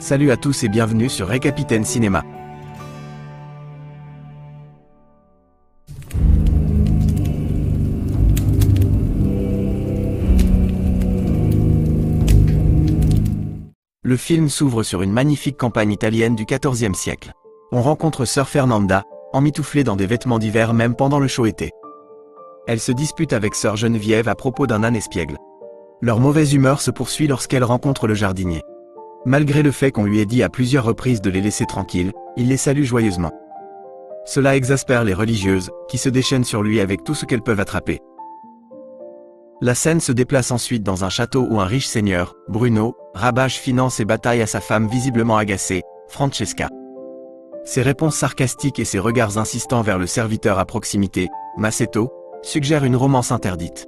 Salut à tous et bienvenue sur Récapitaine Cinéma. Le film s'ouvre sur une magnifique campagne italienne du XIVe siècle. On rencontre Sœur Fernanda, emmitouflée dans des vêtements d'hiver même pendant le chaud été. Elle se dispute avec Sœur Geneviève à propos d'un âne espiègle. Leur mauvaise humeur se poursuit lorsqu'elle rencontre le jardinier. Malgré le fait qu'on lui ait dit à plusieurs reprises de les laisser tranquilles, il les salue joyeusement. Cela exaspère les religieuses, qui se déchaînent sur lui avec tout ce qu'elles peuvent attraper. La scène se déplace ensuite dans un château où un riche seigneur, Bruno, rabâche finance et bataille à sa femme visiblement agacée, Francesca. Ses réponses sarcastiques et ses regards insistants vers le serviteur à proximité, Masetto, suggèrent une romance interdite.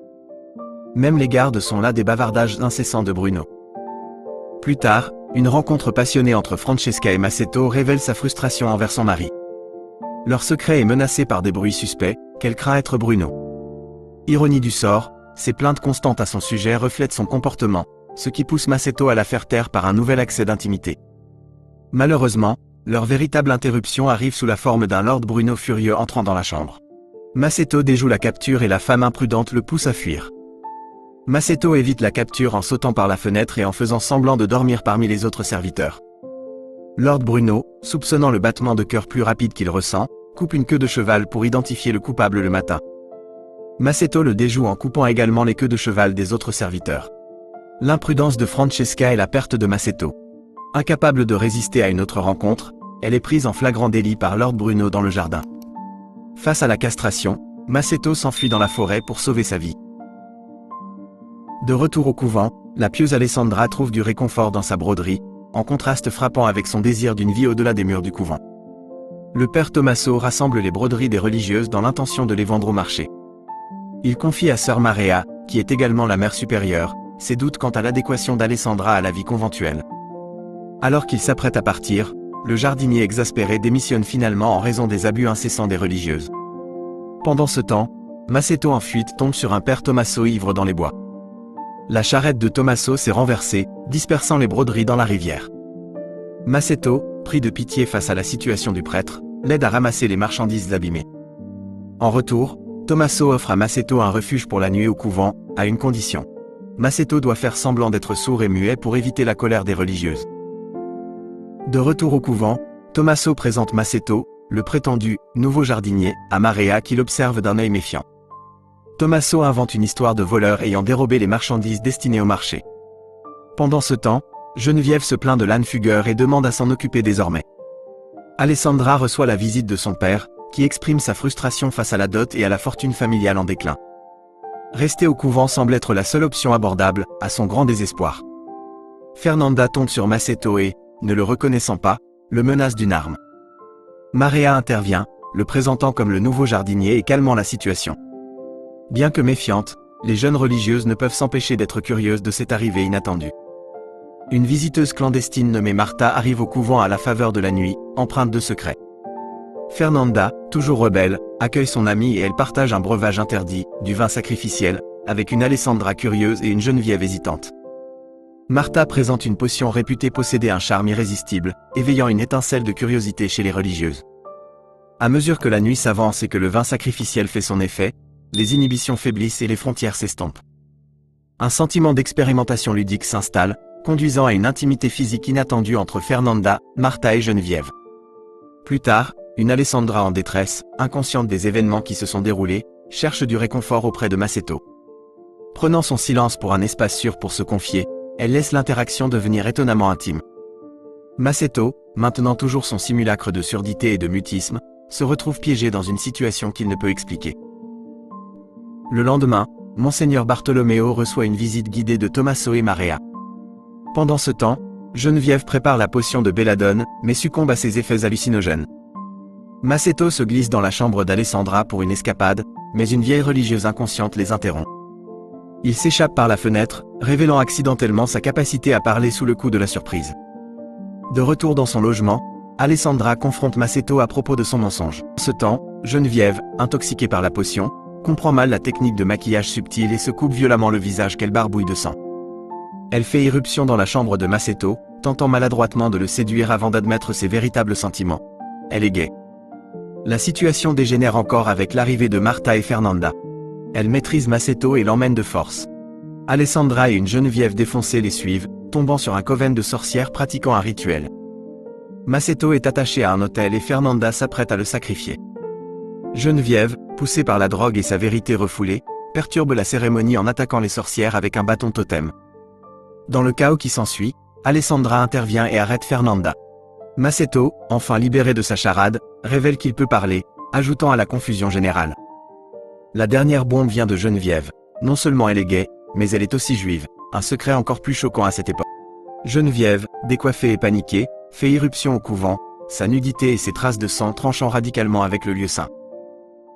Même les gardes sont là des bavardages incessants de Bruno. Plus tard, une rencontre passionnée entre Francesca et Masetto révèle sa frustration envers son mari. Leur secret est menacé par des bruits suspects, qu'elle craint être Bruno. Ironie du sort, ses plaintes constantes à son sujet reflètent son comportement, ce qui pousse Masetto à la faire taire par un nouvel accès d'intimité. Malheureusement, leur véritable interruption arrive sous la forme d'un Lord Bruno furieux entrant dans la chambre. Masetto déjoue la capture et la femme imprudente le pousse à fuir. Masetto évite la capture en sautant par la fenêtre et en faisant semblant de dormir parmi les autres serviteurs. Lord Bruno, soupçonnant le battement de cœur plus rapide qu'il ressent, coupe une queue de cheval pour identifier le coupable le matin. Masetto le déjoue en coupant également les queues de cheval des autres serviteurs. L'imprudence de Francesca et la perte de Masetto. Incapable de résister à une autre rencontre, elle est prise en flagrant délit par Lord Bruno dans le jardin. Face à la castration, Masetto s'enfuit dans la forêt pour sauver sa vie. De retour au couvent, la pieuse Alessandra trouve du réconfort dans sa broderie, en contraste frappant avec son désir d'une vie au-delà des murs du couvent. Le père Tommaso rassemble les broderies des religieuses dans l'intention de les vendre au marché. Il confie à sœur Maria, qui est également la mère supérieure, ses doutes quant à l'adéquation d'Alessandra à la vie conventuelle. Alors qu'il s'apprête à partir, le jardinier exaspéré démissionne finalement en raison des abus incessants des religieuses. Pendant ce temps, Masetto en fuite tombe sur un père Tommaso ivre dans les bois. La charrette de Tommaso s'est renversée, dispersant les broderies dans la rivière. Masetto, pris de pitié face à la situation du prêtre, l'aide à ramasser les marchandises abîmées. En retour, Tommaso offre à Masetto un refuge pour la nuit au couvent, à une condition. Masetto doit faire semblant d'être sourd et muet pour éviter la colère des religieuses. De retour au couvent, Tommaso présente Masetto, le prétendu « nouveau jardinier », à Maria qui l'observe d'un œil méfiant. Tommaso invente une histoire de voleur ayant dérobé les marchandises destinées au marché. Pendant ce temps, Geneviève se plaint de l'âne fugueur et demande à s'en occuper désormais. Alessandra reçoit la visite de son père, qui exprime sa frustration face à la dot et à la fortune familiale en déclin. Rester au couvent semble être la seule option abordable, à son grand désespoir. Fernanda tombe sur Masetto et, ne le reconnaissant pas, le menace d'une arme. Maria intervient, le présentant comme le nouveau jardinier et calmant la situation. Bien que méfiantes, les jeunes religieuses ne peuvent s'empêcher d'être curieuses de cette arrivée inattendue. Une visiteuse clandestine nommée Martha arrive au couvent à la faveur de la nuit, empreinte de secret. Fernanda, toujours rebelle, accueille son amie et elle partage un breuvage interdit, du vin sacrificiel, avec une Alessandra curieuse et une Geneviève hésitante. Martha présente une potion réputée posséder un charme irrésistible, éveillant une étincelle de curiosité chez les religieuses. À mesure que la nuit s'avance et que le vin sacrificiel fait son effet, les inhibitions faiblissent et les frontières s'estompent. Un sentiment d'expérimentation ludique s'installe, conduisant à une intimité physique inattendue entre Fernanda, Martha et Geneviève. Plus tard, une Alessandra en détresse, inconsciente des événements qui se sont déroulés, cherche du réconfort auprès de Masetto. Prenant son silence pour un espace sûr pour se confier, elle laisse l'interaction devenir étonnamment intime. Masetto, maintenant toujours son simulacre de surdité et de mutisme, se retrouve piégé dans une situation qu'il ne peut expliquer. Le lendemain, Monseigneur Bartolomeo reçoit une visite guidée de Tommaso et Maria. Pendant ce temps, Geneviève prépare la potion de belladone, mais succombe à ses effets hallucinogènes. Masetto se glisse dans la chambre d'Alessandra pour une escapade, mais une vieille religieuse inconsciente les interrompt. Il s'échappe par la fenêtre, révélant accidentellement sa capacité à parler sous le coup de la surprise. De retour dans son logement, Alessandra confronte Masetto à propos de son mensonge. En ce temps, Geneviève, intoxiquée par la potion, comprend mal la technique de maquillage subtil et se coupe violemment le visage qu'elle barbouille de sang. Elle fait irruption dans la chambre de Masetto, tentant maladroitement de le séduire avant d'admettre ses véritables sentiments. Elle est gay. La situation dégénère encore avec l'arrivée de Marta et Fernanda. Elle maîtrise Maceto et l'emmène de force. Alessandra et une Geneviève défoncée les suivent, tombant sur un coven de sorcières pratiquant un rituel. Maceto est attaché à un autel et Fernanda s'apprête à le sacrifier. Geneviève, poussée par la drogue et sa vérité refoulée, perturbe la cérémonie en attaquant les sorcières avec un bâton totem. Dans le chaos qui s'ensuit, Alessandra intervient et arrête Fernanda. Maceto, enfin libéré de sa charade, révèle qu'il peut parler, ajoutant à la confusion générale. La dernière bombe vient de Geneviève. Non seulement elle est gay, mais elle est aussi juive, un secret encore plus choquant à cette époque. Geneviève, décoiffée et paniquée, fait irruption au couvent, sa nudité et ses traces de sang tranchant radicalement avec le lieu saint.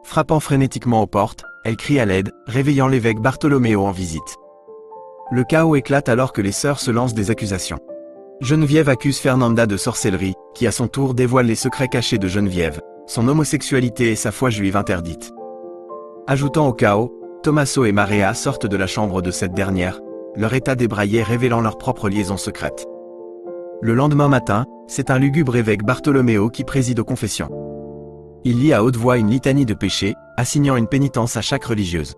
Frappant frénétiquement aux portes, elle crie à l'aide, réveillant l'évêque Bartolomeo en visite. Le chaos éclate alors que les sœurs se lancent des accusations. Geneviève accuse Fernanda de sorcellerie, qui à son tour dévoile les secrets cachés de Geneviève, son homosexualité et sa foi juive interdite. Ajoutant au chaos, Tommaso et Marea sortent de la chambre de cette dernière, leur état débraillé révélant leur propre liaison secrète. Le lendemain matin, c'est un lugubre évêque Bartolomeo qui préside aux confessions. Il lit à haute voix une litanie de péchés, assignant une pénitence à chaque religieuse.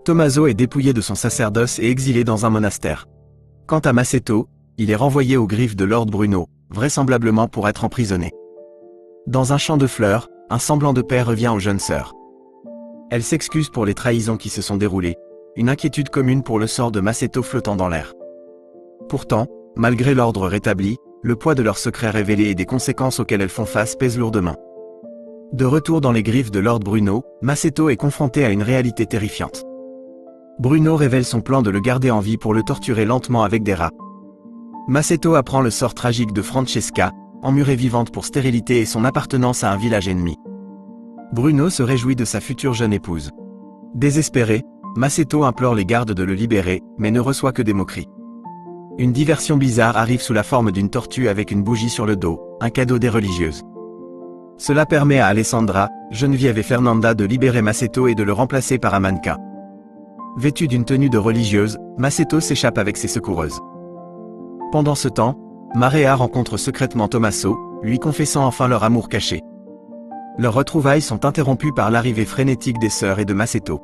Tommaso est dépouillé de son sacerdoce et exilé dans un monastère. Quant à Maceto, il est renvoyé aux griffes de Lord Bruno, vraisemblablement pour être emprisonné. Dans un champ de fleurs, un semblant de paix revient aux jeunes sœurs. Elles s'excusent pour les trahisons qui se sont déroulées, une inquiétude commune pour le sort de Maceto flottant dans l'air. Pourtant, malgré l'ordre rétabli, le poids de leurs secrets révélés et des conséquences auxquelles elles font face pèse lourdement. De retour dans les griffes de Lord Bruno, Maceto est confronté à une réalité terrifiante. Bruno révèle son plan de le garder en vie pour le torturer lentement avec des rats. Maceto apprend le sort tragique de Francesca, emmurée vivante pour stérilité et son appartenance à un village ennemi. Bruno se réjouit de sa future jeune épouse. Désespéré, Maceto implore les gardes de le libérer, mais ne reçoit que des moqueries. Une diversion bizarre arrive sous la forme d'une tortue avec une bougie sur le dos, un cadeau des religieuses. Cela permet à Alessandra, Geneviève et Fernanda de libérer Maceto et de le remplacer par un mannequin. Vêtu d'une tenue de religieuse, Maceto s'échappe avec ses secoureuses. Pendant ce temps, Marea rencontre secrètement Tommaso, lui confessant enfin leur amour caché. Leurs retrouvailles sont interrompues par l'arrivée frénétique des sœurs et de Maceto.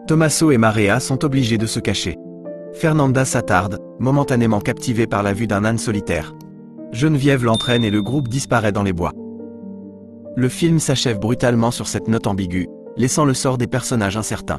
Tommaso et Marea sont obligés de se cacher. Fernanda s'attarde, momentanément captivée par la vue d'un âne solitaire. Geneviève l'entraîne et le groupe disparaît dans les bois. Le film s'achève brutalement sur cette note ambiguë, laissant le sort des personnages incertain.